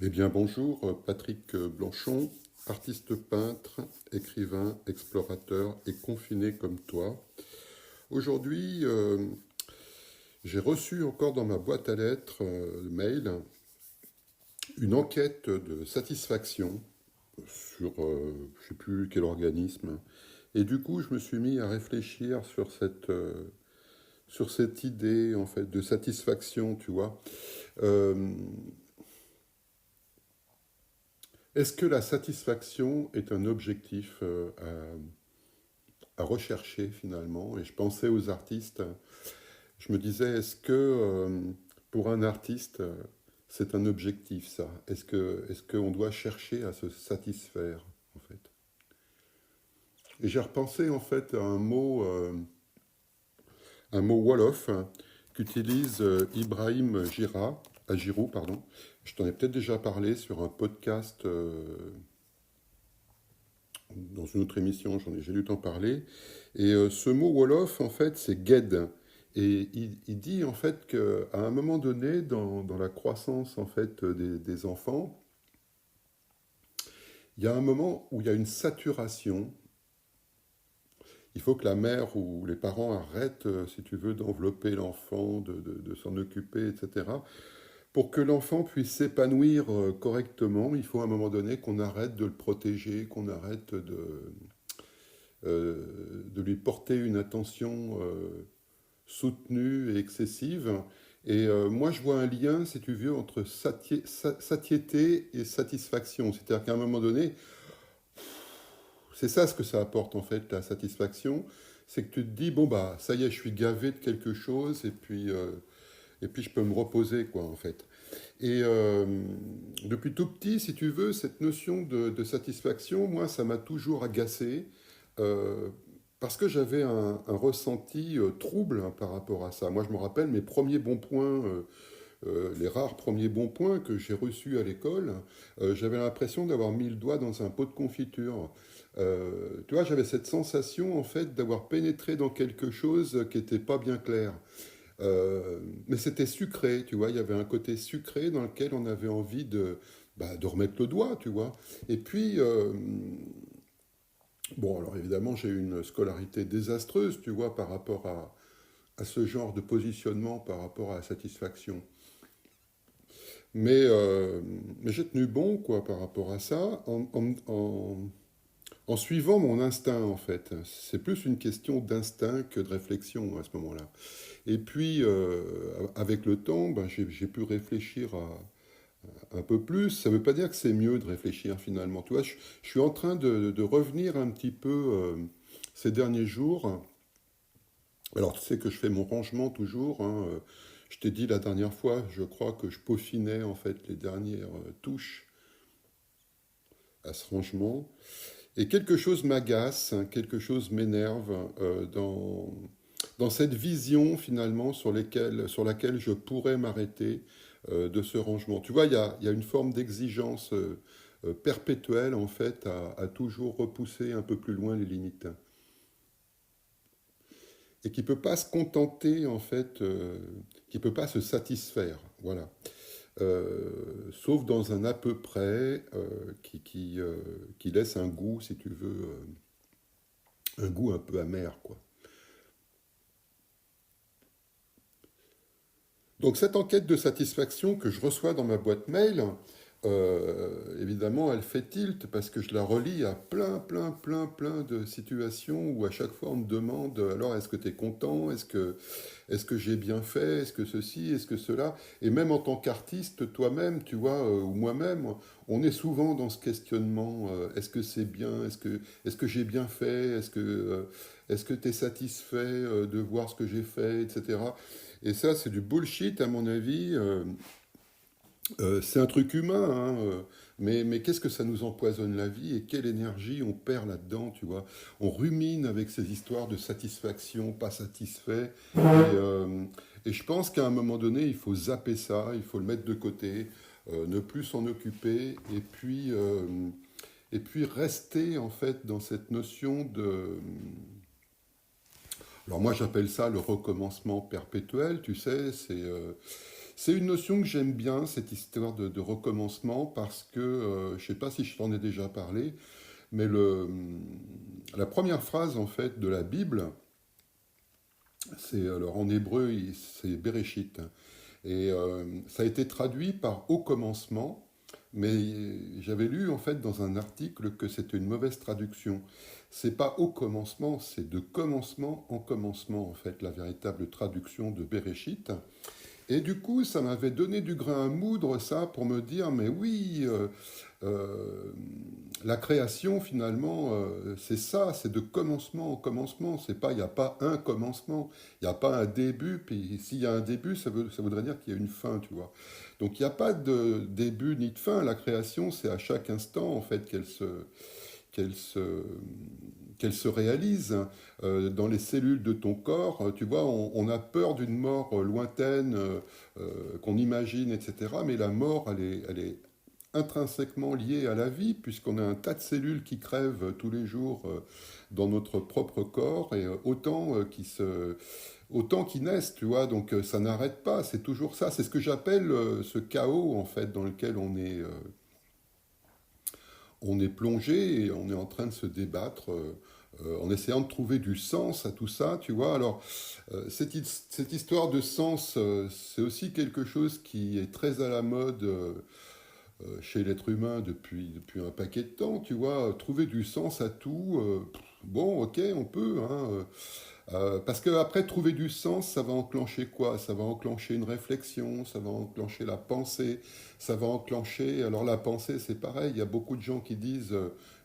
Eh bien, bonjour, Patrick Blanchon, artiste peintre, écrivain, explorateur et confiné comme toi. Aujourd'hui, j'ai reçu encore dans ma boîte à lettres de mail une enquête de satisfaction sur je ne sais plus quel organisme. Et du coup, je me suis mis à réfléchir sur cette idée en fait de satisfaction, tu vois. Euh, Est-ce que la satisfaction est un objectif à rechercher finalement? Et je pensais aux artistes. Je me disais, est-ce que pour un artiste, c'est un objectif ça? Est-ce qu'on doit chercher à se satisfaire en fait? Et j'ai repensé en fait à un mot Wolof qu'utilise Ibrahim Girou, pardon. Je t'en ai peut-être déjà parlé sur un podcast dans une autre émission, j'ai dû t'en parler. Et ce mot Wolof, en fait, c'est gued. Et il dit en fait qu'à un moment donné, dans la croissance en fait des enfants, il y a un moment où il y a une saturation. Il faut que la mère ou les parents arrêtent, si tu veux, d'envelopper l'enfant, de s'en occuper, etc. Pour que l'enfant puisse s'épanouir correctement, il faut à un moment donné qu'on arrête de le protéger, qu'on arrête de lui porter une attention soutenue et excessive. Et moi, je vois un lien, si tu veux, entre satiété et satisfaction. C'est-à-dire qu'à un moment donné, c'est ça ce que ça apporte en fait, la satisfaction. C'est que tu te dis, bon, bah, ça y est, je suis gavé de quelque chose, et puis je peux me reposer, quoi, en fait. Et depuis tout petit, si tu veux, cette notion de satisfaction, moi, ça m'a toujours agacé. euh, Parce que j'avais un ressenti trouble hein, par rapport à ça. Moi, je me rappelle mes premiers bons points, les rares premiers bons points que j'ai reçus à l'école. J'avais l'impression d'avoir mis le doigt dans un pot de confiture. Tu vois, j'avais cette sensation, en fait, d'avoir pénétré dans quelque chose qui n'était pas bien clair. Mais c'était sucré, tu vois, il y avait un côté sucré dans lequel on avait envie de remettre le doigt, tu vois. Et puis, bon, alors évidemment, j'ai eu une scolarité désastreuse, tu vois, par rapport à ce genre de positionnement, par rapport à la satisfaction. Mais, euh, mais j'ai tenu bon, quoi, par rapport à ça, en suivant mon instinct, en fait. C'est plus une question d'instinct que de réflexion à ce moment-là. Et puis, avec le temps, ben, j'ai pu réfléchir un peu plus. Ça ne veut pas dire que c'est mieux de réfléchir finalement. Tu vois, je suis en train de revenir un petit peu ces derniers jours. Alors, tu sais que je fais mon rangement toujours. Hein. Je t'ai dit la dernière fois, je crois que je peaufinais en fait les dernières touches à ce rangement. Et quelque chose m'agace, hein, quelque chose m'énerve dans cette vision finalement sur laquelle je pourrais m'arrêter de ce rangement. Tu vois, il y a une forme d'exigence perpétuelle en fait à toujours repousser un peu plus loin les limites et qui peut pas se contenter en fait, qui peut pas se satisfaire. Voilà. Sauf dans un à peu près qui laisse un goût, si tu veux, un goût un peu amer, quoi. Donc cette enquête de satisfaction que je reçois dans ma boîte mail, évidemment, elle fait tilt parce que je la relie à plein de situations où à chaque fois on me demande alors est-ce que tu es content, est-ce que j'ai bien fait, est-ce que ceci, est-ce que cela, et même en tant qu'artiste, toi-même, tu vois, ou moi-même, on est souvent dans ce questionnement est-ce que c'est bien, est-ce que j'ai bien fait, est-ce que tu es satisfait de voir ce que j'ai fait, etc. Et ça, c'est du bullshit, à mon avis. C'est un truc humain, hein, mais qu'est-ce que ça nous empoisonne la vie et quelle énergie on perd là-dedans, tu vois. On rumine avec ces histoires de satisfaction, pas satisfait. Et je pense qu'à un moment donné, il faut zapper ça, il faut le mettre de côté, ne plus s'en occuper, et puis rester en fait dans cette notion de... Alors moi j'appelle ça le recommencement perpétuel, tu sais, C'est une notion que j'aime bien, cette histoire de recommencement, parce que, je ne sais pas si je t'en ai déjà parlé, mais la première phrase en fait de la Bible, c'est alors en hébreu, c'est Bereshit. Et ça a été traduit par au commencement, mais j'avais lu en fait dans un article que c'était une mauvaise traduction. C'est pas au commencement, c'est de commencement en commencement en fait la véritable traduction de Bereshit. Et du coup, ça m'avait donné du grain à moudre, ça, pour me dire, mais oui, euh, la création, finalement, c'est ça, c'est de commencement en commencement. C'est pas, il n'y a pas un commencement, il n'y a pas un début, puis s'il y a un début, ça voudrait dire qu'il y a une fin, tu vois. Donc, il n'y a pas de début ni de fin. La création, c'est à chaque instant, en fait, qu'elle se, qu'elle se réalise dans les cellules de ton corps. Tu vois, on a peur d'une mort lointaine qu'on imagine, etc. Mais la mort, elle est intrinsèquement liée à la vie, puisqu'on a un tas de cellules qui crèvent tous les jours dans notre propre corps, et autant qui naissent, tu vois. Donc ça n'arrête pas, c'est toujours ça. C'est ce que j'appelle ce chaos, en fait, dans lequel on est plongé et on est en train de se débattre en essayant de trouver du sens à tout ça, tu vois. Alors, cette histoire de sens, c'est aussi quelque chose qui est très à la mode chez l'être humain depuis un paquet de temps, tu vois. Trouver du sens à tout, bon, ok, on peut, hein. Parce que après trouver du sens, ça va enclencher quoi? Ça va enclencher une réflexion, ça va enclencher la pensée, ça va enclencher. Alors la pensée, c'est pareil. Il y a beaucoup de gens qui disent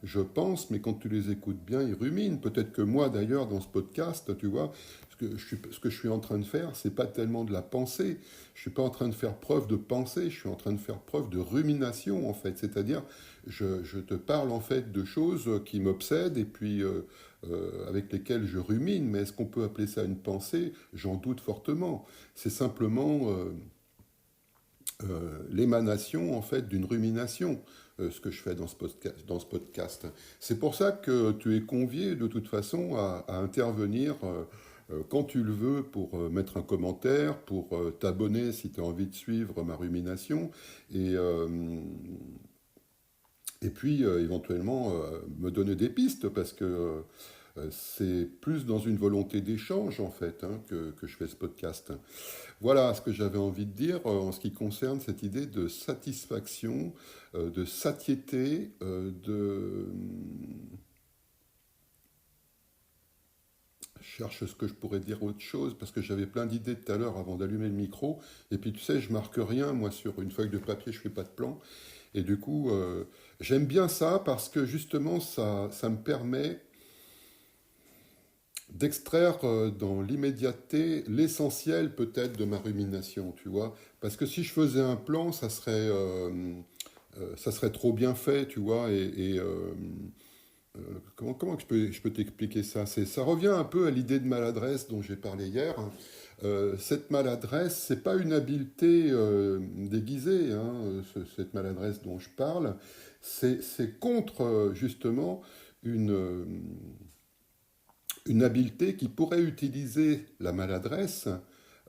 je pense, mais quand tu les écoutes bien, ils ruminent. Peut-être que moi, d'ailleurs, dans ce podcast, tu vois, ce que je suis en train de faire, c'est pas tellement de la pensée. Je suis pas en train de faire preuve de pensée. Je suis en train de faire preuve de rumination, en fait. C'est-à-dire, je te parle en fait de choses qui m'obsèdent et puis avec lesquelles je rumine, mais est-ce qu'on peut appeler ça une pensée? J'en doute fortement. C'est simplement l'émanation en fait d'une rumination, ce que je fais dans ce podcast. C'est pour ça que tu es convié de toute façon à intervenir quand tu le veux pour mettre un commentaire, pour t'abonner si tu as envie de suivre ma rumination, et, euh, et puis éventuellement me donner des pistes parce que c'est plus dans une volonté d'échange en fait hein, que je fais ce podcast. Voilà ce que j'avais envie de dire en ce qui concerne cette idée de satisfaction, de satiété, Je cherche ce que je pourrais dire autre chose parce que j'avais plein d'idées tout à l'heure avant d'allumer le micro. Et puis tu sais, je marque rien, moi sur une feuille de papier, je fais pas de plan. Et du coup, j'aime bien ça parce que justement, ça me permet d'extraire dans l'immédiateté l'essentiel peut-être de ma rumination, tu vois. Parce que si je faisais un plan, ça serait trop bien fait, tu vois. Comment que je peux t'expliquer ça? Ça revient un peu à l'idée de maladresse dont j'ai parlé hier. Cette maladresse, c'est pas une habileté déguisée, hein, cette maladresse dont je parle. C'est contre justement une, euh, une habileté qui pourrait utiliser la maladresse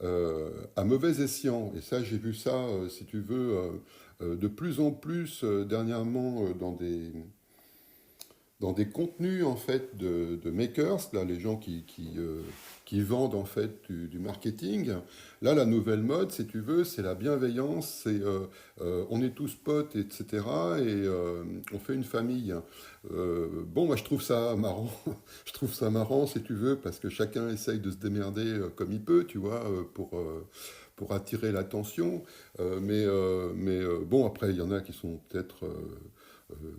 à mauvais escient. Et ça, j'ai vu ça, si tu veux, de plus en plus dernièrement dans des contenus en fait de makers, là, les gens qui vendent en fait du marketing. Là, la nouvelle mode, si tu veux, c'est la bienveillance, c'est on est tous potes, etc. Et on fait une famille. Bon, moi je trouve ça marrant, je trouve ça marrant si tu veux, parce que chacun essaye de se démerder comme il peut, tu vois, pour attirer l'attention. Bon, après, il y en a qui sont peut-être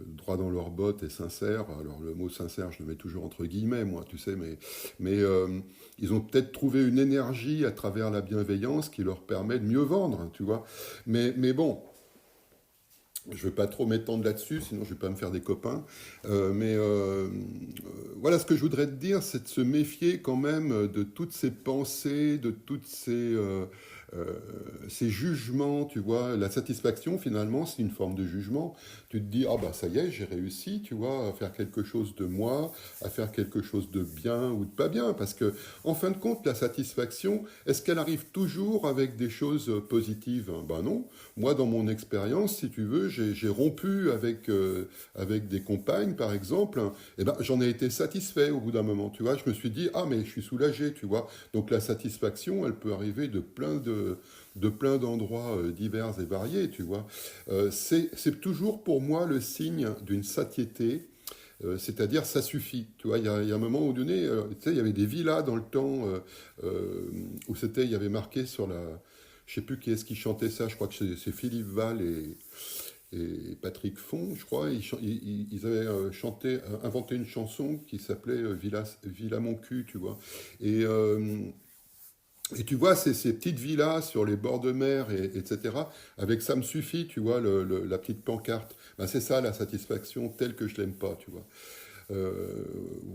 droit dans leurs bottes et sincères. Alors le mot sincère, je le mets toujours entre guillemets, moi, tu sais, mais ils ont peut-être trouvé une énergie à travers la bienveillance qui leur permet de mieux vendre, tu vois. Mais bon, je ne vais pas trop m'étendre là-dessus, sinon je ne vais pas me faire des copains. Voilà ce que je voudrais te dire, c'est de se méfier quand même de toutes ces pensées, de toutes ces euh, ces jugements, tu vois, la satisfaction finalement c'est une forme de jugement. Tu te dis, ah bah ça y est, j'ai réussi, tu vois, à faire quelque chose de moi, à faire quelque chose de bien ou de pas bien, parce que en fin de compte, la satisfaction, est-ce qu'elle arrive toujours avec des choses positives? Ben non. Moi, dans mon expérience, si tu veux, j'ai rompu avec des compagnes, par exemple, et ben j'en ai été satisfait au bout d'un moment, tu vois. Je me suis dit, ah mais je suis soulagé, tu vois. Donc la satisfaction, elle peut arriver de plein d'endroits divers et variés, tu vois. C'est toujours pour moi le signe d'une satiété, c'est-à-dire ça suffit. Tu vois, il y a un moment où donné, tu sais, il y avait des villas dans le temps où c'était, il y avait marqué sur la... Je sais plus qui est-ce qui chantait ça, je crois que c'est Philippe Val et Patrick Font, je crois. Ils avaient inventé une chanson qui s'appelait Villa mon cul, tu vois. Et, euh, et tu vois, ces petites villas sur les bords de mer, etc., avec ça me suffit, tu vois, la petite pancarte. Ben, c'est ça la satisfaction telle que je l'aime pas, tu vois. Euh,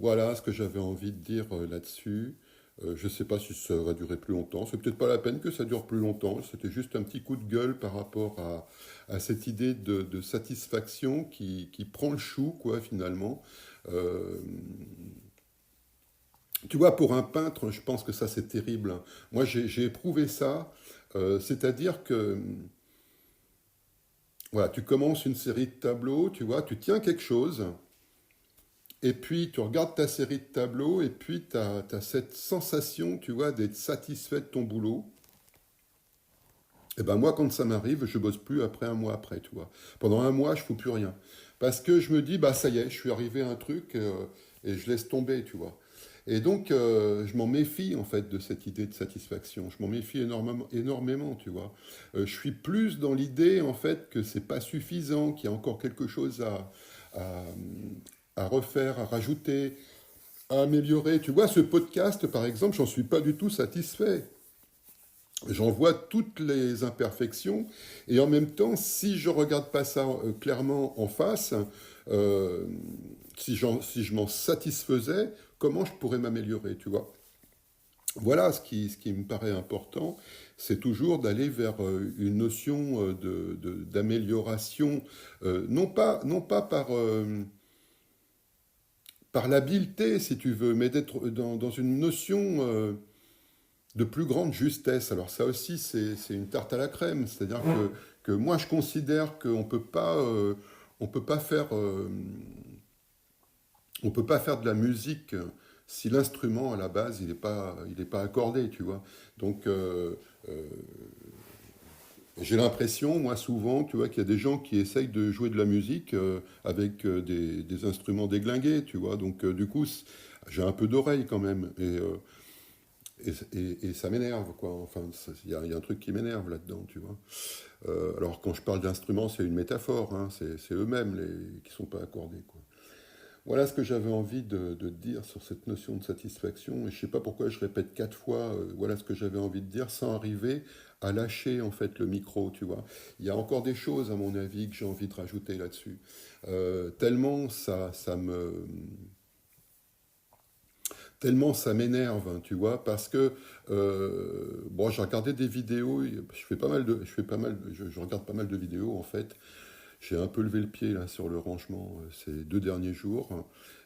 voilà ce que j'avais envie de dire là-dessus. Je ne sais pas si ça va durer plus longtemps. C'est peut-être pas la peine que ça dure plus longtemps. C'était juste un petit coup de gueule par rapport à cette idée de satisfaction qui prend le chou, quoi, finalement. Euh, Tu vois, pour un peintre, je pense que ça, c'est terrible. Moi, j'ai éprouvé ça. C'est-à-dire que, voilà, tu commences une série de tableaux, tu vois, tu tiens quelque chose, et puis tu regardes ta série de tableaux, et puis tu as cette sensation, tu vois, d'être satisfait de ton boulot. Et ben moi, quand ça m'arrive, je bosse plus après un mois après, tu vois. Pendant un mois, je fous plus rien. Parce que je me dis, bah ça y est, je suis arrivé à un truc et je laisse tomber, tu vois. Et donc, je m'en méfie, en fait, de cette idée de satisfaction. Je m'en méfie énormément, énormément, tu vois. Je suis plus dans l'idée, en fait, que c'est pas suffisant, qu'il y a encore quelque chose à, à refaire, à rajouter, à améliorer. Tu vois, ce podcast, par exemple, j'en suis pas du tout satisfait. J'en vois toutes les imperfections et en même temps, si je regarde pas ça clairement en face, euh, si je m'en satisfaisais, comment je pourrais m'améliorer, tu vois? Voilà ce qui me paraît important, c'est toujours d'aller vers une notion d'amélioration, non pas par l'habileté, si tu veux, mais d'être dans une notion de plus grande justesse. Alors ça aussi, c'est une tarte à la crème. C'est-à-dire que moi, je considère qu'on on peut pas faire, on peut pas faire de la musique si l'instrument à la base il est pas accordé, tu vois. Donc euh, j'ai l'impression, moi souvent, tu vois, qu'il y a des gens qui essayent de jouer de la musique avec des instruments déglingués, tu vois. Donc du coup, j'ai un peu d'oreille quand même. Et ça m'énerve, quoi. Enfin, il y a un truc qui m'énerve là-dedans, tu vois. Alors, quand je parle d'instruments, c'est une métaphore, hein, c'est eux-mêmes qui sont pas accordés, quoi. Voilà ce que j'avais envie de dire sur cette notion de satisfaction. Et je sais pas pourquoi je répète 4 fois, voilà ce que j'avais envie de dire, sans arriver à lâcher, en fait, le micro, tu vois. Il y a encore des choses, à mon avis, que j'ai envie de rajouter là-dessus. Tellement tellement ça m'énerve, hein, tu vois, parce que bon, j'ai regardé des vidéos, je regarde pas mal de vidéos en fait. J'ai un peu levé le pied là sur le rangement ces 2 derniers jours.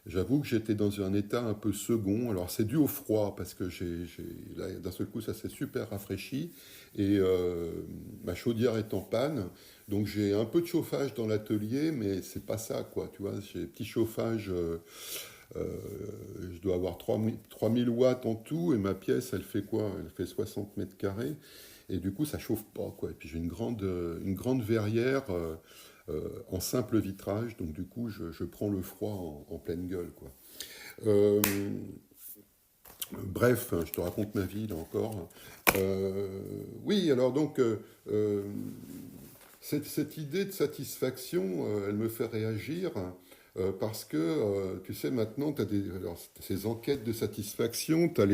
J'avoue que j'étais dans un état un peu second. Alors c'est dû au froid parce que là, d'un seul coup ça s'est super rafraîchi et ma chaudière est en panne. Donc j'ai un peu de chauffage dans l'atelier, mais c'est pas ça quoi. Tu vois, j'ai petit chauffage. Je dois avoir 3000 watts en tout et ma pièce elle fait quoi? Elle fait 60 mètres carrés et du coup ça chauffe pas quoi. Et puis j'ai une grande verrière en simple vitrage donc du coup je prends le froid en pleine gueule quoi. Euh, Bref, je te raconte ma vie là encore. Oui, alors donc cette idée de satisfaction, elle me fait réagir parce que, tu sais, maintenant, tu as ces enquêtes de satisfaction, tu as,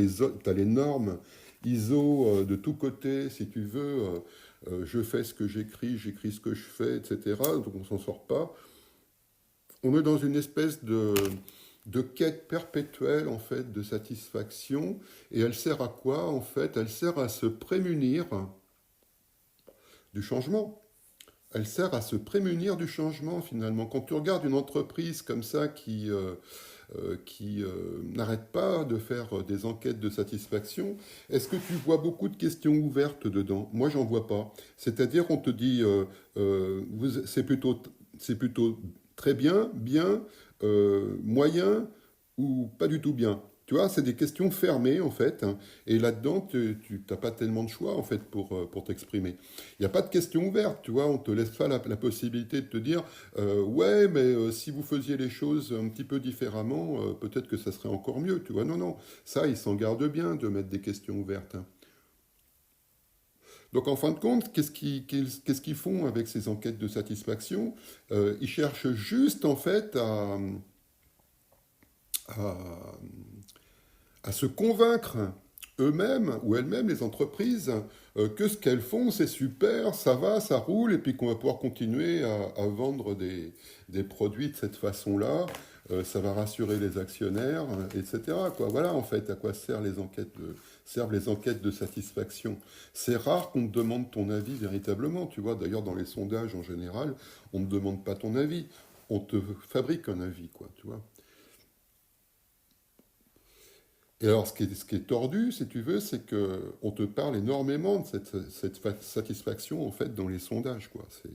t'as les normes ISO de tous côtés, si tu veux, je fais ce que j'écris ce que je fais, etc. Donc on s'en sort pas. On est dans une espèce de quête perpétuelle, en fait, de satisfaction. Et elle sert à quoi, en fait? Elle sert à se prémunir. du changement. Elle sert à se prémunir du changement finalement. Quand tu regardes une entreprise comme ça qui n'arrête pas de faire des enquêtes de satisfaction, est-ce que tu vois beaucoup de questions ouvertes dedans? Moi, j'en vois pas. C'est-à-dire, on te dit, c'est plutôt très bien, bien, moyen ou pas du tout bien. Tu vois, c'est des questions fermées en fait, hein, et là-dedans, tu n'as pas tellement de choix en fait pour t'exprimer. Il n'y a pas de questions ouvertes, tu vois, on te laisse pas la possibilité de te dire ouais, mais si vous faisiez les choses un petit peu différemment, peut-être que ça serait encore mieux, tu vois. Non, non, ça, ils s'en gardent bien de mettre des questions ouvertes, hein. Donc en fin de compte, qu'est-ce qu'ils font avec ces enquêtes de satisfaction? Ils cherchent juste en fait à à se convaincre eux-mêmes ou elles-mêmes, les entreprises, que ce qu'elles font, c'est super, ça va, ça roule, et puis qu'on va pouvoir continuer à vendre des produits de cette façon-là. Ça va rassurer les actionnaires, etc. Quoi. Voilà en fait à quoi servent les enquêtes de satisfaction. C'est rare qu'on te demande ton avis véritablement, tu vois. D'ailleurs, dans les sondages en général, on ne demande pas ton avis. On te fabrique un avis, quoi, tu vois. Et alors, ce qui est tordu, si tu veux, c'est que on te parle énormément de cette satisfaction, en fait, dans les sondages, quoi. C'est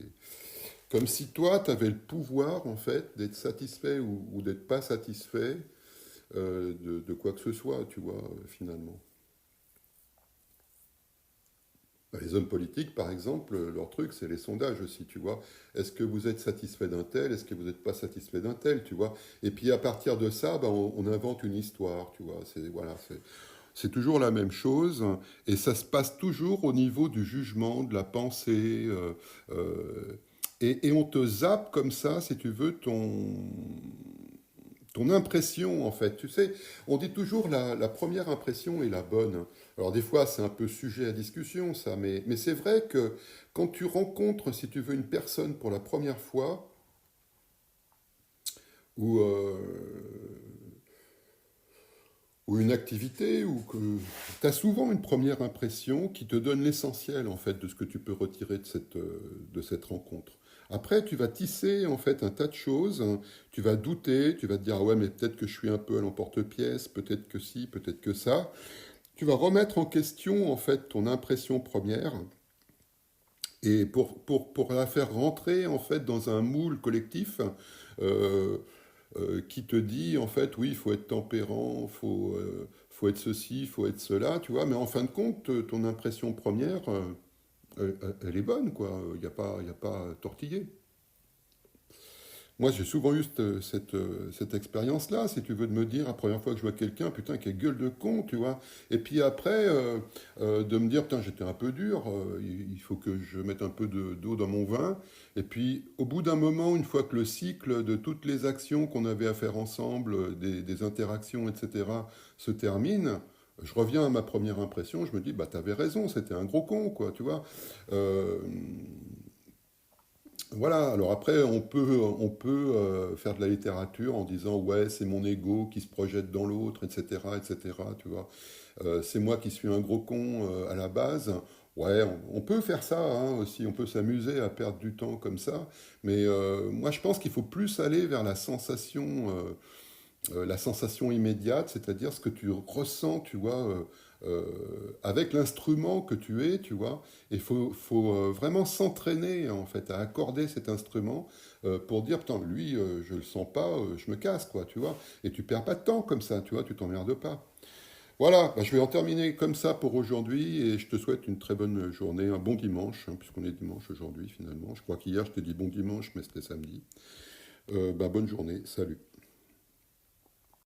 comme si toi, tu avais le pouvoir, en fait, d'être satisfait ou d'être pas satisfait de quoi que ce soit, tu vois, finalement. Bah, les hommes politiques, par exemple, leur truc, c'est les sondages aussi, tu vois. Est-ce que vous êtes satisfait d'un tel? Est-ce que vous n'êtes pas satisfait d'un tel, tu vois? Et puis à partir de ça, bah, on invente une histoire, tu vois. C'est toujours la même chose, et ça se passe toujours au niveau du jugement, de la pensée, et on te zappe comme ça, si tu veux, ton impression, en fait. Tu sais, on dit toujours la première impression est la bonne. Alors des fois, c'est un peu sujet à discussion, ça, mais c'est vrai que quand tu rencontres, si tu veux, une personne pour la première fois, ou, ou une activité, ou que tu as souvent une première impression qui te donne l'essentiel, en fait, de ce que tu peux retirer de cette rencontre. Après, tu vas tisser, en fait, un tas de choses, hein. Tu vas douter, tu vas te dire, ah ouais, mais peut-être que je suis un peu à l'emporte-pièce, peut-être que si, peut-être que ça. Tu vas remettre en question, en fait, ton impression première, et pour la faire rentrer, en fait, dans un moule collectif, euh, qui te dit, en fait, oui, il faut être tempérant, faut être ceci, il faut être cela, tu vois, mais en fin de compte, ton impression première, elle est bonne, quoi. Il y a pas à tortiller. Moi, j'ai souvent eu cette expérience-là, si tu veux, de me dire, la première fois que je vois quelqu'un, putain, quelle gueule de con, tu vois. Et puis après, de me dire, putain, j'étais un peu dur, il faut que je mette un peu d'eau dans mon vin. Et puis, au bout d'un moment, une fois que le cycle de toutes les actions qu'on avait à faire ensemble, des interactions, etc., se termine, je reviens à ma première impression, je me dis, bah, t'avais raison, c'était un gros con, quoi, tu vois. Euh, voilà, alors après, on peut faire de la littérature en disant, ouais, c'est mon ego qui se projette dans l'autre, etc., tu vois. C'est moi qui suis un gros con à la base. Ouais, on peut faire ça hein, aussi, on peut s'amuser à perdre du temps comme ça, mais moi je pense qu'il faut plus aller vers la sensation immédiate, c'est-à-dire ce que tu ressens, tu vois, avec l'instrument que tu es, tu vois. Il faut vraiment s'entraîner, en fait, à accorder cet instrument pour dire, putain, lui, je le sens pas, je me casse, quoi, tu vois. Et tu perds pas de temps comme ça, tu vois, tu t'emmerdes pas. Voilà, bah, je vais en terminer comme ça pour aujourd'hui et je te souhaite une très bonne journée, un bon dimanche, hein, puisqu'on est dimanche aujourd'hui finalement. Je crois qu'hier je t'ai dit bon dimanche, mais c'était samedi. Bah, bonne journée, salut.